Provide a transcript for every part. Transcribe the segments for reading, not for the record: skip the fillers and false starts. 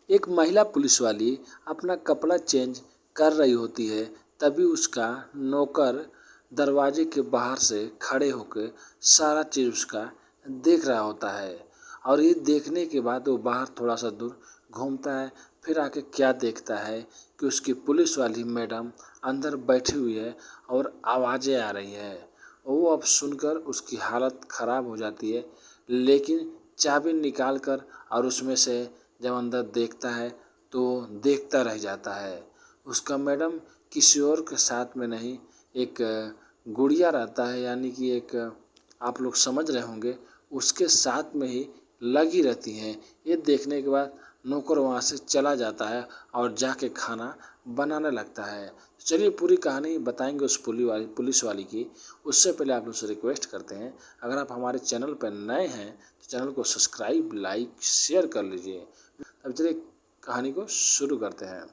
एक महिला पुलिस वाली अपना कपड़ा चेंज कर रही होती है, तभी उसका नौकर दरवाजे के बाहर से खड़े होकर सारा चीज़ उसका देख रहा होता है। और ये देखने के बाद वो बाहर थोड़ा सा दूर घूमता है, फिर आके क्या देखता है कि उसकी पुलिस वाली मैडम अंदर बैठी हुई है और आवाज़ें आ रही है। वो अब सुनकर उसकी हालत ख़राब हो जाती है, लेकिन चाबी निकाल कर और उसमें से जब अंदर देखता है तो देखता रह जाता है। उसका मैडम किसी और के साथ में नहीं, एक गुड़िया रहता है, यानी कि एक आप लोग समझ रहे होंगे, उसके साथ में ही लगी रहती हैं। ये देखने के बाद नौकर वहाँ से चला जाता है और जाके खाना बनाने लगता है। चलिए पूरी कहानी बताएंगे उस पुलिस वाली की। उससे पहले आप लोग से रिक्वेस्ट करते हैं, अगर आप हमारे चैनल पर नए हैं तो चैनल को सब्सक्राइब, लाइक, शेयर कर लीजिए। अब चलिए कहानी को शुरू करते हैं।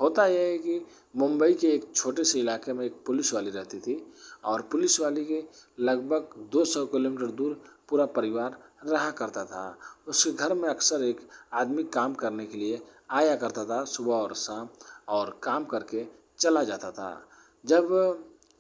होता यह है कि मुंबई के एक छोटे से इलाके में एक पुलिस वाली रहती थी और पुलिस वाली के लगभग 200 किलोमीटर दूर पूरा परिवार रहा करता था। उसके घर में अक्सर एक आदमी काम करने के लिए आया करता था सुबह और शाम, और काम करके चला जाता था। जब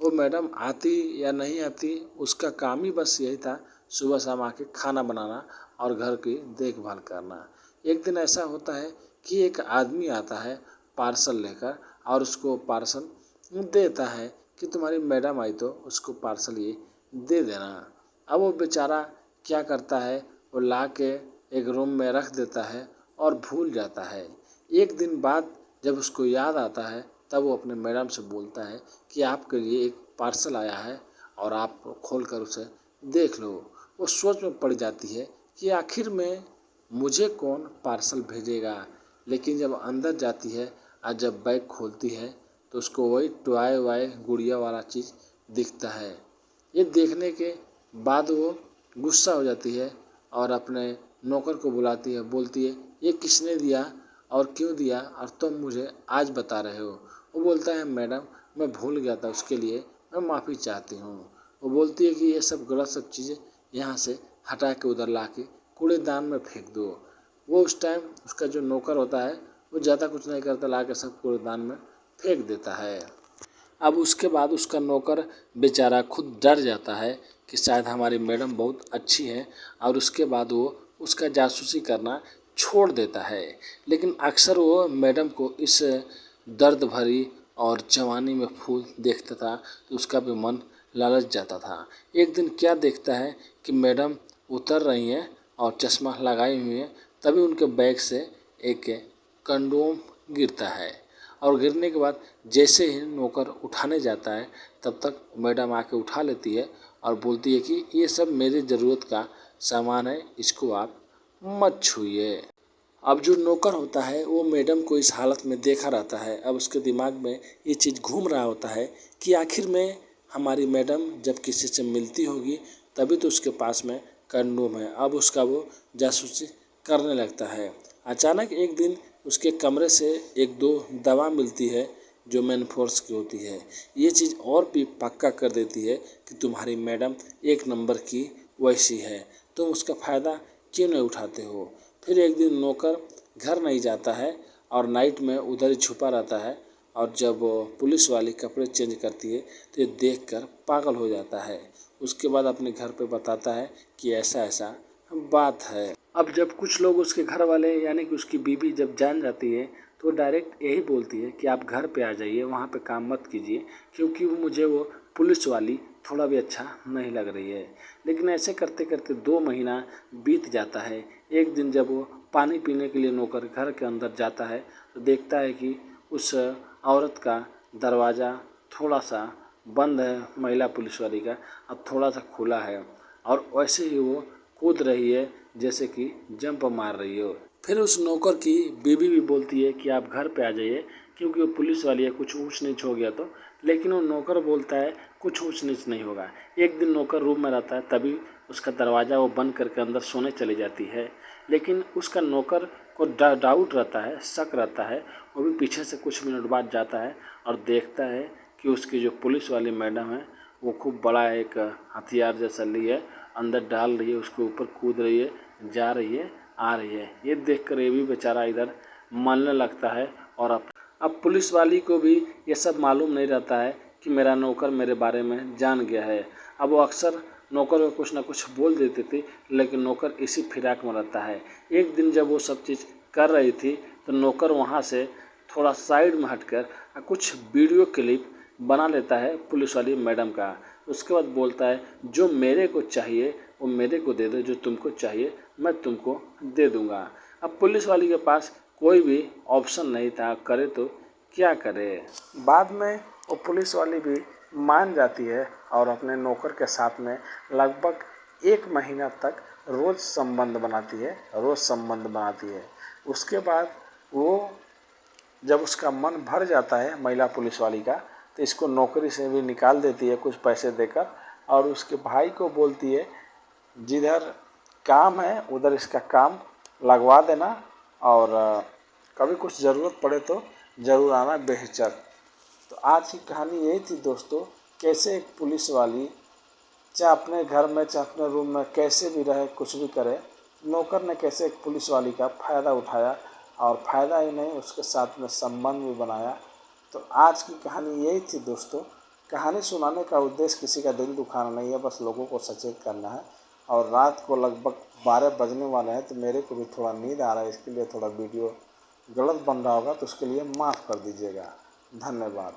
वो मैडम आती या नहीं आती, उसका काम ही बस यही था, सुबह शाम आके खाना बनाना और घर की देखभाल करना। एक दिन ऐसा होता है कि एक आदमी आता है पार्सल लेकर और उसको पार्सल देता है कि तुम्हारी मैडम आई तो उसको पार्सल ये दे देना। अब वो बेचारा क्या करता है, वो ला के एक रूम में रख देता है और भूल जाता है। एक दिन बाद जब उसको याद आता है, तब वो अपने मैडम से बोलता है कि आपके लिए एक पार्सल आया है और आप खोल कर उसे देख लो। वो सोच में पड़ जाती है कि आखिर में मुझे कौन पार्सल भेजेगा। लेकिन जब अंदर जाती है और जब बैग खोलती है तो उसको वही टॉय वाय गुड़िया वाला चीज़ दिखता है। ये देखने के बाद वो गुस्सा हो जाती है और अपने नौकर को बुलाती है, बोलती है ये किसने दिया और क्यों दिया और तुम मुझे आज बता रहे हो। वो बोलता है मैडम मैं भूल गया था, उसके लिए मैं माफ़ी चाहती हूँ। वो बोलती है कि ये सब गलत सब चीज़ें यहाँ से हटा के उधर ला के कूड़ेदान में फेंक दो। वो उस टाइम उसका जो नौकर होता है वो ज़्यादा कुछ नहीं करता, ला के सब कूड़ेदान में फेंक देता है। अब उसके बाद उसका नौकर बेचारा खुद डर जाता है कि शायद हमारी मैडम बहुत अच्छी है, और उसके बाद वो उसका जासूसी करना छोड़ देता है। लेकिन अक्सर वो मैडम को इस दर्द भरी और जवानी में फूल देखता था तो उसका भी मन लालच जाता था। एक दिन क्या देखता है कि मैडम उतर रही हैं और चश्मा लगाई हुई हैं, तभी उनके बैग से एक कंडोम गिरता है और गिरने के बाद जैसे ही नौकर उठाने जाता है तब तक मैडम आके उठा लेती है और बोलती है कि ये सब मेरी ज़रूरत का सामान है, इसको आप मत छूइए। अब जो नौकर होता है वो मैडम को इस हालत में देखा रहता है। अब उसके दिमाग में ये चीज़ घूम रहा होता है कि आखिर में हमारी मैडम जब किसी से मिलती होगी तभी तो उसके पास में कंडोम है। अब उसका वो जासूसी करने लगता है। अचानक एक दिन उसके कमरे से एक दो दवा मिलती है जो मैनफोर्स की होती है। ये चीज़ और भी पक्का कर देती है कि तुम्हारी मैडम एक नंबर की वैसी है, तुम उसका फ़ायदा क्यों नहीं उठाते हो। फिर एक दिन नौकर घर नहीं जाता है और नाइट में उधर ही छुपा रहता है, और जब पुलिस वाली कपड़े चेंज करती है तो ये देखकर पागल हो जाता है। उसके बाद अपने घर पे बताता है कि ऐसा ऐसा बात है। अब जब कुछ लोग उसके घर वाले यानी कि उसकी बीवी जब जान जाती है तो डायरेक्ट यही बोलती है कि आप घर पे आ जाइए, वहाँ पे काम मत कीजिए, क्योंकि मुझे वो पुलिस वाली थोड़ा भी अच्छा नहीं लग रही है। लेकिन ऐसे करते करते 2 महीना बीत जाता है। एक दिन जब वो पानी पीने के लिए नौकर घर के अंदर जाता है तो देखता है कि उस औरत का दरवाज़ा थोड़ा सा बंद है, महिला पुलिस वाली का अब थोड़ा सा खुला है, और वैसे ही वो कूद रही है जैसे कि जंप मार रही हो। फिर उस नौकर की बीवी भी बोलती है कि आप घर पे आ जाइए, क्योंकि वो पुलिस वाली है, कुछ ऊंच नीच हो गया तो। लेकिन वो नौकर बोलता है कुछ ऊंच नीच नहीं होगा। एक दिन नौकर रूम में रहता है, तभी उसका दरवाज़ा वो बंद करके अंदर सोने चली जाती है। लेकिन उसका नौकर को डाउट रहता है, शक रहता है। वो भी पीछे से कुछ मिनट बाद जाता है और देखता है कि उसकी जो पुलिस वाली मैडम है वो खूब बड़ा एक हथियार जैसा लिए अंदर डाल रही है, उसके ऊपर कूद रही है, जा रही है, आ रही है। ये देखकर ये भी बेचारा इधर मानने लगता है। और अब पुलिस वाली को भी ये सब मालूम नहीं रहता है कि मेरा नौकर मेरे बारे में जान गया है। अब वो अक्सर नौकर को कुछ ना कुछ बोल देती थी, लेकिन नौकर इसी फिराक में रहता है। एक दिन जब वो सब चीज़ कर रही थी तो नौकर वहाँ से थोड़ा साइड में हटकर कुछ वीडियो क्लिप बना लेता है पुलिस वाली मैडम का। उसके बाद बोलता है, जो मेरे को चाहिए वो मेरे को दे दो, जो तुमको चाहिए मैं तुमको दे दूँगा। अब पुलिस वाली के पास कोई भी ऑप्शन नहीं था, करे तो क्या करे। बाद में वो पुलिस वाली भी मान जाती है और अपने नौकर के साथ में लगभग 1 महीना तक रोज़ संबंध बनाती है। उसके बाद वो जब उसका मन भर जाता है महिला पुलिस वाली का, तो इसको नौकरी से भी निकाल देती है कुछ पैसे देकर, और उसके भाई को बोलती है जिधर काम है उधर इसका काम लगवा देना, और कभी कुछ ज़रूरत पड़े तो ज़रूर आना बेहिचक। तो आज की कहानी यही थी दोस्तों, कैसे एक पुलिस वाली चाहे अपने घर में चाहे अपने रूम में कैसे भी रहे, कुछ भी करे, नौकर ने कैसे एक पुलिस वाली का फ़ायदा उठाया, और फ़ायदा ही नहीं उसके साथ में संबंध भी बनाया। तो आज की कहानी यही थी दोस्तों। कहानी सुनाने का उद्देश्य किसी का दिल दुखाना नहीं है, बस लोगों को सचेत करना है। और रात को लगभग 12 बजने वाले हैं, तो मेरे को भी थोड़ा नींद आ रहा है, इसके लिए थोड़ा वीडियो गलत बन रहा होगा तो उसके लिए माफ़ कर दीजिएगा। धन्यवाद।